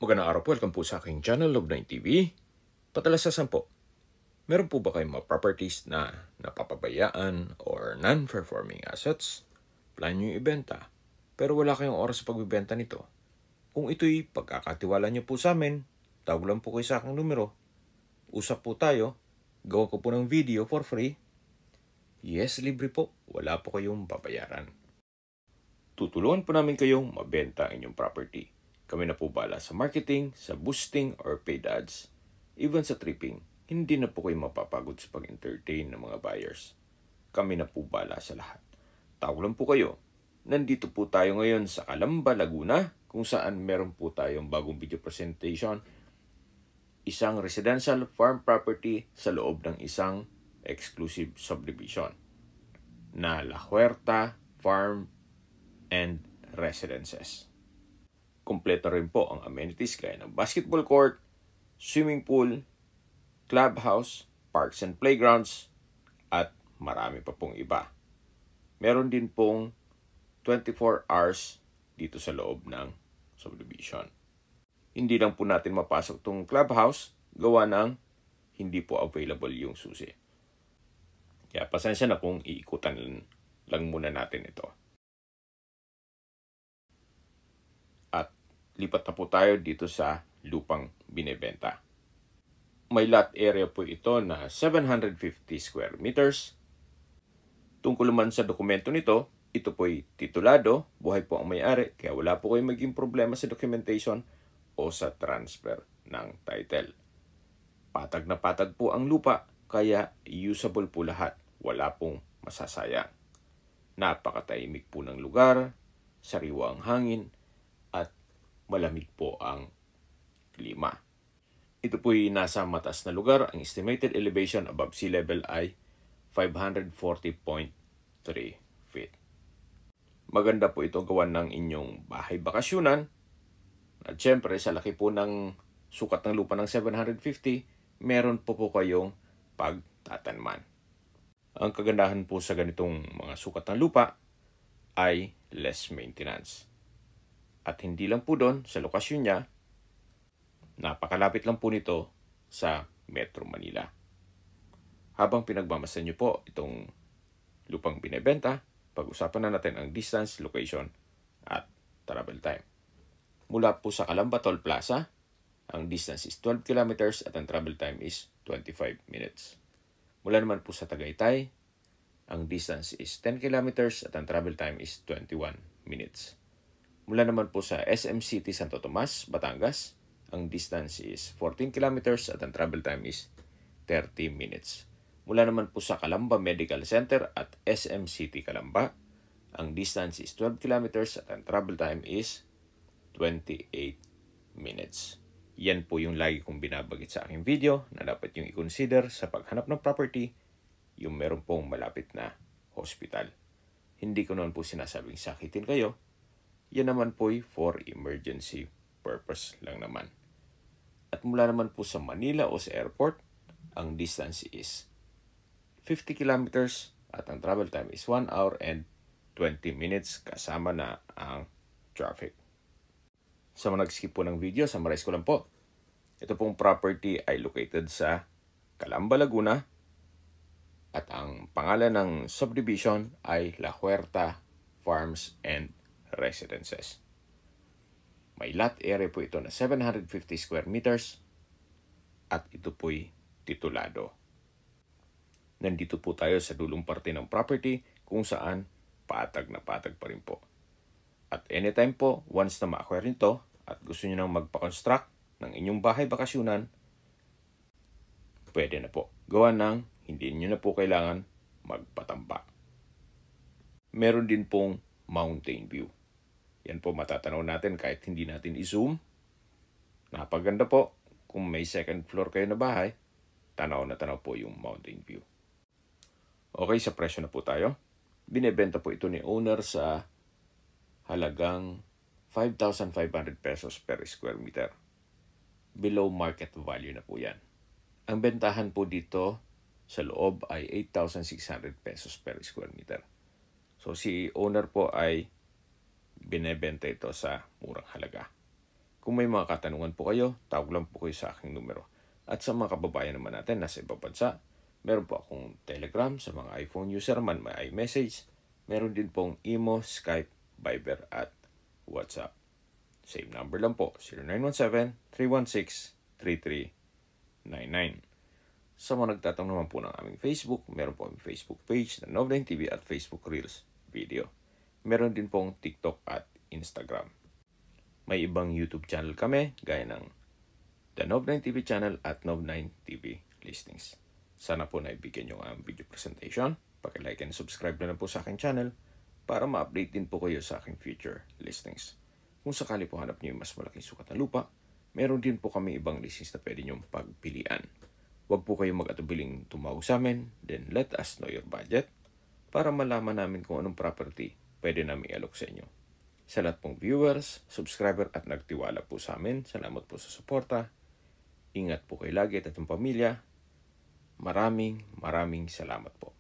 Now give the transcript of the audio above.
Magandang araw po, welcome po sa aking channel, Love9 TV. Patalasasan po, meron po ba kayong mga properties na napapabayaan or non-performing assets? Plan nyo yung ibenta, pero wala kayong oras sa pagbibenta nito. Kung ito'y pagkakatiwala nyo po sa amin, tawag lang po kayo sa aking numero. Usap po tayo, gawa ko po ng video for free. Yes, libre po, wala po kayong babayaran. Tutulungan po namin kayong mabenta ang inyong property. Kami na po bala sa marketing, sa boosting or paid ads, even sa tripping. Hindi na po kayo mapapagod sa pag-entertain ng mga buyers. Kami na po bala sa lahat. Tawag lang po kayo. Nandito po tayo ngayon sa Calamba, Laguna, kung saan meron po tayong bagong video presentation. Isang residential farm property sa loob ng isang exclusive subdivision na La Huerta Farm and Residences. Kompleto rin po ang amenities gaya ng basketball court, swimming pool, clubhouse, parks and playgrounds, at marami pa pong iba. Meron din pong 24 hours dito sa loob ng subdivision. Hindi lang po natin mapasok tong clubhouse, gawa ng hindi po available yung susi. Kaya pasensya na kung iikutan lang muna natin ito. Lipat na po tayo dito sa lupang binebenta. May lot area po ito na 750 square meters. Tungkol naman sa dokumento nito, ito po'y titulado, buhay po ang may-ari, kaya wala po kayong maging problema sa documentation o sa transfer ng title. Patag na patag po ang lupa, kaya usable po lahat, wala pong masasayang. Napakatahimik po ng lugar, sariwa ang hangin, at malamig po ang klima. Ito po'y nasa mataas na lugar. Ang estimated elevation above sea level ay 540.3 feet. Maganda po ito gawan ng inyong bahay bakasyunan. At syempre, sa laki po ng sukat ng lupa ng 750, meron po kayong pagtatanman. Ang kagandahan po sa ganitong mga sukat ng lupa ay less maintenance. At hindi lang po doon, sa lokasyon niya, napakalapit lang po nito sa Metro Manila. Habang pinagmamasan niyo po itong lupang binebenta, pag-usapan na natin ang distance, location, at travel time. Mula po sa Calamba Toll Plaza, ang distance is 12 kilometers at ang travel time is 25 minutes. Mula naman po sa Tagaytay, ang distance is 10 kilometers at ang travel time is 21 minutes. Mula naman po sa SM City Santo Tomas, Batangas, ang distance is 14 kilometers at ang travel time is 30 minutes. Mula naman po sa Calamba Medical Center at SM City Calamba, ang distance is 12 kilometers at ang travel time is 28 minutes. Yan po yung lagi kong binabagit sa aking video na dapat yung i-consider sa paghanap ng property, yung meron pong malapit na hospital. Hindi ko naman po sinasabing sakitin kayo. Yan naman po'y for emergency purpose lang naman. At mula naman po sa Manila o sa airport, ang distance is 50 kilometers at ang travel time is 1 hour and 20 minutes kasama na ang traffic. Sa mga nag-skip po ng video, summarize ko lang po. Ito pong property ay located sa Calamba, Laguna at ang pangalan ng subdivision ay La Huerta Farms and Residences. May lot area po ito na 750 square meters at ito po'y titulado. Nandito po tayo sa dulong parte ng property kung saan patag na patag pa rin po. At anytime po, once na ma-acquire nito at gusto nyo nang magpa-construct ng inyong bahay bakasyunan, pwede na po. Gawa ng hindi nyo na po kailangan magpatambak. Meron din pong mountain view. Yan po matatanaw natin kahit hindi natin i-zoom. Napaganda po. Kung may second floor kayo na bahay, tanaw na tanaw po yung mountain view. Okay, sa presyo na po tayo. Binebenta po ito ni owner sa halagang 5,500 pesos per square meter. Below market value na po yan. Ang bentahan po dito sa loob ay 8,600 pesos per square meter. So si owner po ay binebenta ito sa murang halaga. Kung may mga katanungan po kayo, tawag lang po kayo sa aking numero. At sa mga kababayan naman natin nasa ibang bansa, meron po akong Telegram sa mga iPhone user man, may iMessage. Meron din pong Imo, Skype, Viber at WhatsApp. Same number lang po, 0917-316-3399. Sa mga nagtatanong naman po ng aming Facebook, meron po aming Facebook page na Nov9 TV at Facebook Reels video. Meron din pong TikTok at Instagram. May ibang YouTube channel kami, gaya ng The Nov9 TV channel at Nov9 TV Listings. Sana po naibigyan nyo ang video presentation. Paki-like and subscribe na lang po sa aking channel para ma-update din po kayo sa aking future listings. Kung sakali po hanap nyo yung mas malaking sukat na lupa, meron din po kami ibang listings na pwede nyong pagpilian. Huwag po kayong mag-atubiling tumawag sa amin, then let us know your budget para malaman namin kung anong property pwede namin i-alok sa inyo. Sa lahat pong viewers, subscriber at nagtiwala po sa amin, salamat po sa suporta. Ingat po kayo lagi at atong pamilya. Maraming salamat po.